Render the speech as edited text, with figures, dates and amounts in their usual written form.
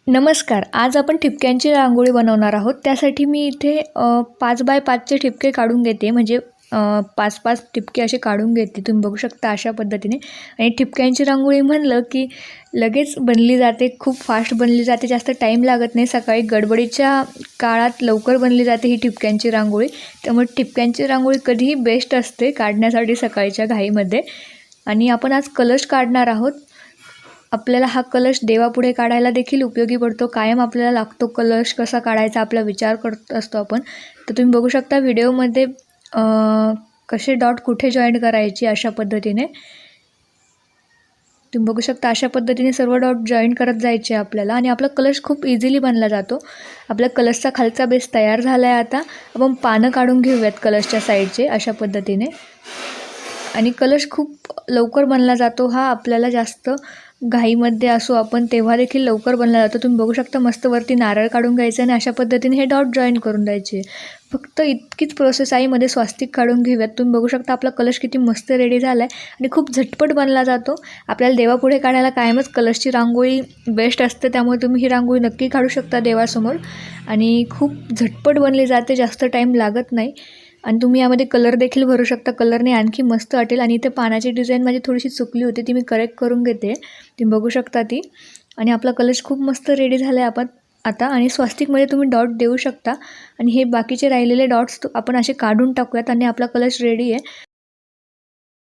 नमस्कार. आज आपण ठिपक्यांची रांगोळी बनवणार आहोत. त्यासाठी मी इथे 5 बाय 5चे ठिपके काढून घेते. म्हणजे 5-5 ठिपके असे काढून घेते. तुम्ही बघू शकता अशा पद्धतीने. आणि ठिपक्यांची रांगोळी म्हणलं की लगेच बनली जाते. खूप फास्ट बनली जाते. जास्त टाईम लागत नाही. सकाळी गडबडीच्या काळात लवकर बनली जाते ही ठिपक्यांची रांगोळी. त्यामुळे ठिपक्यांची रांगोळी कधीही बेस्ट असते काढण्यासाठी सकाळच्या घाईमध्ये. आणि आपण आज कलश काढणार आहोत. आपल्याला हा कलश देवापुढे काढायला देखील उपयोगी पडतो. कायम आपल्याला लागतो कलश कसा काढायचा आपला विचार करत असतो आपण. तर तुम्ही बघू शकता व्हिडिओमध्ये कसे डॉट कुठे जॉईंट करायची अशा पद्धतीने. तुम्ही बघू शकता अशा पद्धतीने सर्व डॉट जॉईन करत जायचे आपल्याला. आणि आपला कलश खूप इझिली बनला जातो. आपल्या कलशचा खालचा बेस तयार झाला आहे. आता आपण पानं काढून घेऊयात कलशच्या साईडचे अशा पद्धतीने. आणि कलश खूप लवकर बनला जातो हा. आपल्याला जास्त घाईमध्ये असो आपण तेव्हा देखील लवकर बनला जातो. तुम्ही बघू शकता मस्त वरती नारळ काढून घ्यायचं आणि अशा पद्धतीने हे डॉट जॉईन करून द्यायचे. फक्त इतकीच प्रोसेस आहे. मध्ये स्वास्तिक काढून घेऊयात. तुम्ही बघू शकता आपला कलश किती मस्त रेडी झाला आहे आणि खूप झटपट बनला जातो. आपल्याला देवापुढे काढायला कायमच कलशची रांगोळी बेस्ट असते. त्यामुळे तुम्ही ही रांगोळी नक्की काढू शकता देवासमोर. आणि खूप झटपट बनली जाते. जास्त टाईम लागत नाही. आणि तुम्ही यामध्ये कलर देखील भरू शकता. कलरने आणखी मस्त वाटेल. आणि इथे पानाची डिझाईन माझी थोडीशी चुकली होती. ती मी करेक्ट करून घेते. तुम्ही बघू शकता ती. आणि आपला कलश खूप मस्त रेडी झाला आहे आपण आता. आणि स्वास्तिकमध्ये तुम्ही डॉट देऊ शकता. आणि हे बाकीचे राहिलेले डॉट्स आपण असे काढून टाकूयात आणि आपला कलश रेडी आहे.